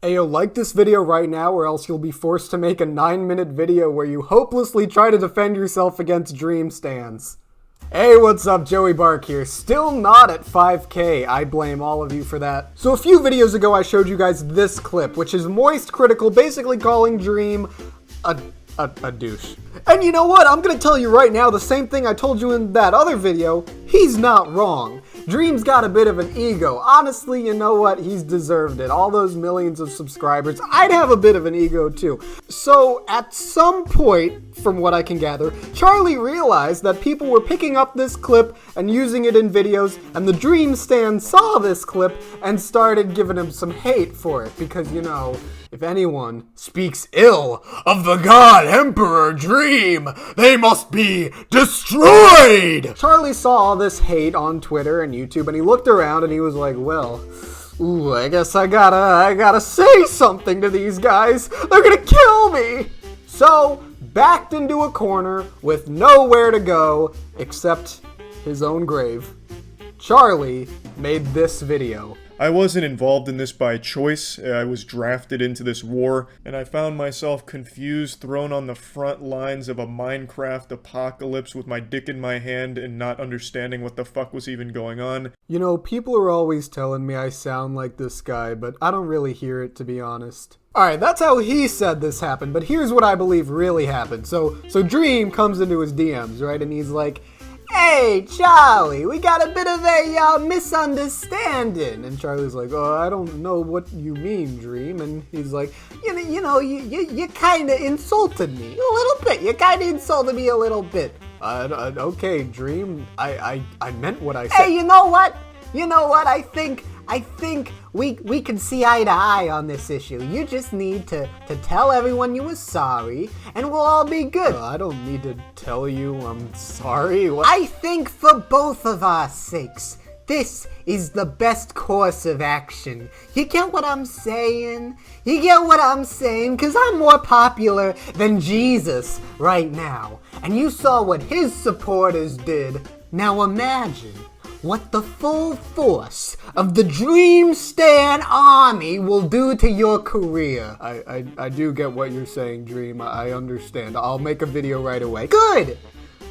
Ayo, like this video right now or else you'll be forced to make a 9-minute video where you hopelessly try to defend yourself against dream stands. Hey, what's up? Joey Bark here. Still not at 5K. I blame all of you for that. So a few videos ago I showed you guys this clip, which is Moistcr1tikal basically calling Dream a douche. And you know what? I'm gonna tell you right now the same thing I told you in that other video. He's not wrong. Dream's got a bit of an ego. Honestly, you know what? He's deserved it. All those millions of subscribers, I'd have a bit of an ego too. So at some point, from what I can gather, Charlie realized that people were picking up this clip and using it in videos, and the Dream Stand saw this clip and started giving him some hate for it because, you know, if anyone speaks ill of the god Emperor Dream, they must be destroyed! Charlie saw all this hate on Twitter and YouTube, and he looked around and he was like, well, I guess I gotta say something to these guys. They're gonna kill me! So, backed into a corner with nowhere to go except his own grave, Charlie made this video. I wasn't involved in this by choice. I was drafted into this war, and I found myself confused, thrown on the front lines of a Minecraft apocalypse with my dick in my hand and not understanding what the fuck was even going on. You know, people are always telling me I sound like this guy, but I don't really hear it, to be honest. Alright, that's how he said this happened, but here's what I believe really happened. So Dream comes into his DMs, right, and he's like, "Hey, Charlie, we got a bit of a misunderstanding." And Charlie's like, "Oh, I don't know what you mean, Dream." And he's like, you kind of insulted me a little bit. You kind of insulted me a little bit. Okay, Dream, I meant what I said. Hey, you know what? I think we can see eye to eye on this issue. You just need to tell everyone you were sorry, and we'll all be good. I don't need to tell you I'm sorry. What? I think for both of our sakes, this is the best course of action. You get what I'm saying? Because I'm more popular than Jesus right now. And you saw what his supporters did. Now imagine what the full force of the Dream Stand army will do to your career. I do get what you're saying, Dream. I understand. I'll make a video right away. Good!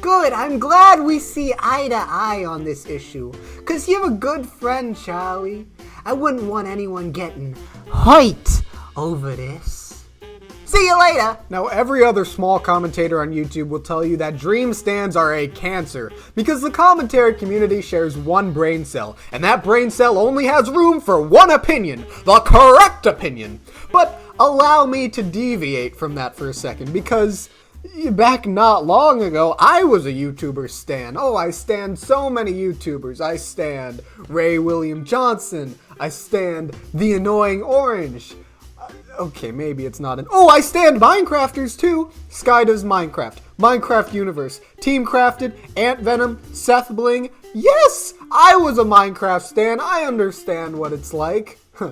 I'm glad we see eye to eye on this issue. Because you're a good friend, Charlie. I wouldn't want anyone getting hurt over this. See you later! Now, every other small commentator on YouTube will tell you that Dream Stands are a cancer because the commentary community shares one brain cell, and that brain cell only has room for one opinion, the correct opinion. But allow me to deviate from that for a second because back not long ago, I was a YouTuber stan. Oh, I stan so many YouTubers. I stan Ray William Johnson. I stan The Annoying Orange. Okay, maybe it's not an... Oh, I stand Minecrafters too! Sky does Minecraft, Minecraft Universe, Team Crafted, Ant Venom, Seth Bling. Yes! I was a Minecraft stan. I understand what it's like. I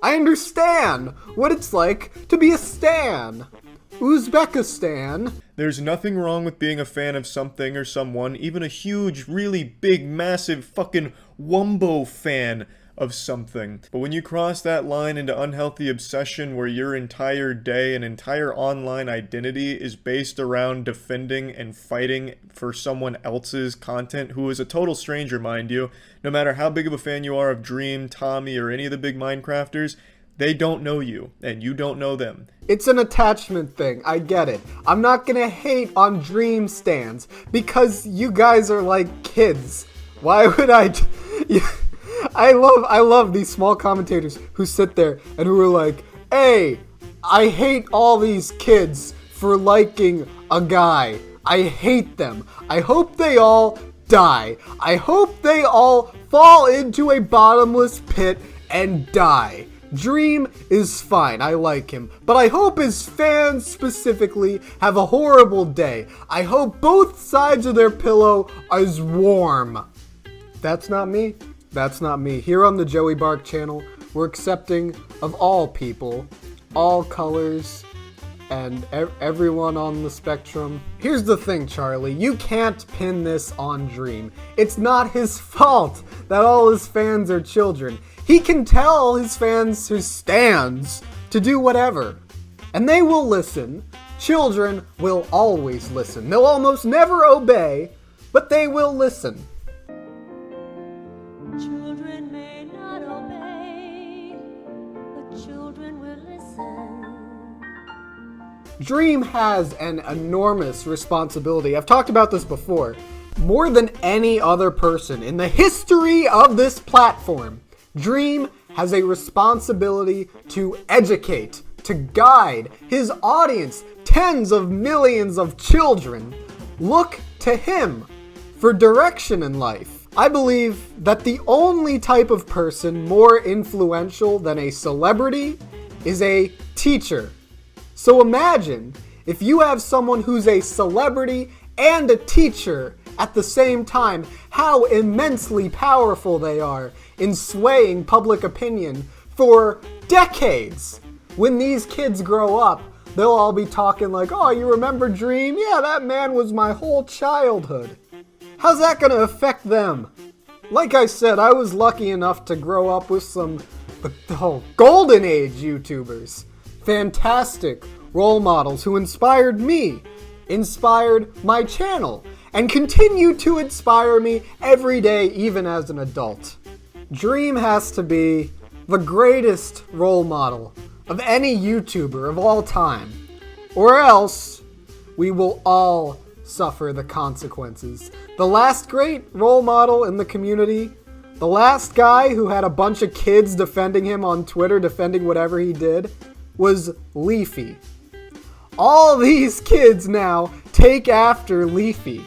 understand what it's like to be a stan. Uzbekistan. There's nothing wrong with being a fan of something or someone, even a huge, really big, massive, fucking Wumbo fan of something. But when you cross that line into unhealthy obsession where your entire day and entire online identity is based around defending and fighting for someone else's content, who is a total stranger, mind you, no matter how big of a fan you are of Dream, Tommy, or any of the big Minecrafters, they don't know you, and you don't know them. It's an attachment thing, I get it. I'm not gonna hate on Dream Stands, because you guys are like kids. Why would I... I love these small commentators who sit there and who are like, "Hey, I hate all these kids for liking a guy. I hate them. I hope they all die. I hope they all fall into a bottomless pit and die. Dream is fine, I like him, but I hope his fans specifically have a horrible day. I hope both sides of their pillow is warm." That's not me. That's not me. Here on the Joey Bark channel, we're accepting of all people, all colors, and everyone on the spectrum. Here's the thing, Charlie. You can't pin this on Dream. It's not his fault that all his fans are children. He can tell his fans, his stans, to do whatever. And they will listen. Children will always listen. They'll almost never obey, but they will listen. Children may not obey, but children will listen. Dream has an enormous responsibility. I've talked about this before. More than any other person in the history of this platform, Dream has a responsibility to educate, to guide his audience, tens of millions of children. Look to him for direction in life. I believe that the only type of person more influential than a celebrity is a teacher. So imagine if you have someone who's a celebrity and a teacher at the same time, how immensely powerful they are in swaying public opinion for decades. When these kids grow up, they'll all be talking like, oh, you remember Dream? Yeah, that man was my whole childhood. How's that gonna affect them? Like I said, I was lucky enough to grow up with some golden age YouTubers. Fantastic role models who inspired me, inspired my channel, and continue to inspire me every day, even as an adult. Dream has to be the greatest role model of any YouTuber of all time, or else we will all suffer the consequences. The last great role model in the community, the last guy who had a bunch of kids defending him on Twitter, defending whatever he did, was Leafy. All these kids now take after Leafy.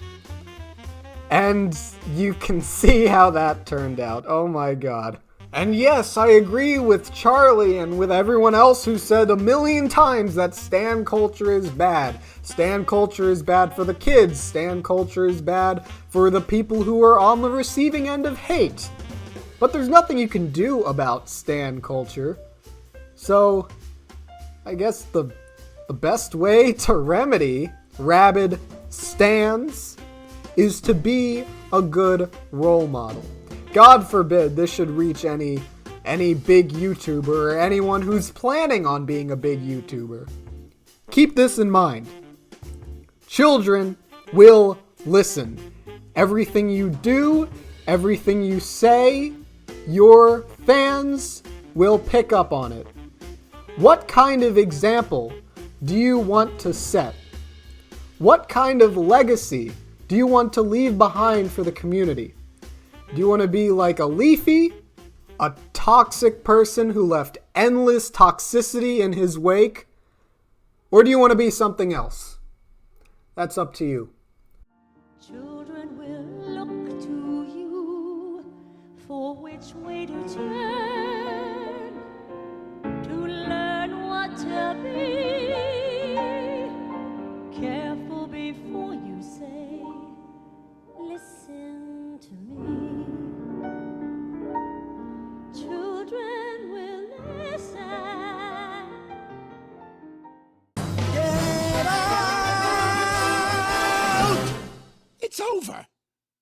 And you can see how that turned out. Oh my god. And yes, I agree with Charlie and with everyone else who said a million times that stan culture is bad. Stan culture is bad for the kids. Stan culture is bad for the people who are on the receiving end of hate. But there's nothing you can do about stan culture. So, I guess the best way to remedy rabid stans is to be a good role model. God forbid this should reach any big YouTuber or anyone who's planning on being a big YouTuber. Keep this in mind. Children will listen. Everything you do, everything you say, your fans will pick up on it. What kind of example do you want to set? What kind of legacy do you want to leave behind for the community? Do you want to be like a Leafy? A toxic person who left endless toxicity in his wake? Or do you want to be something else? That's up to you. Children will look to you for which way to turn.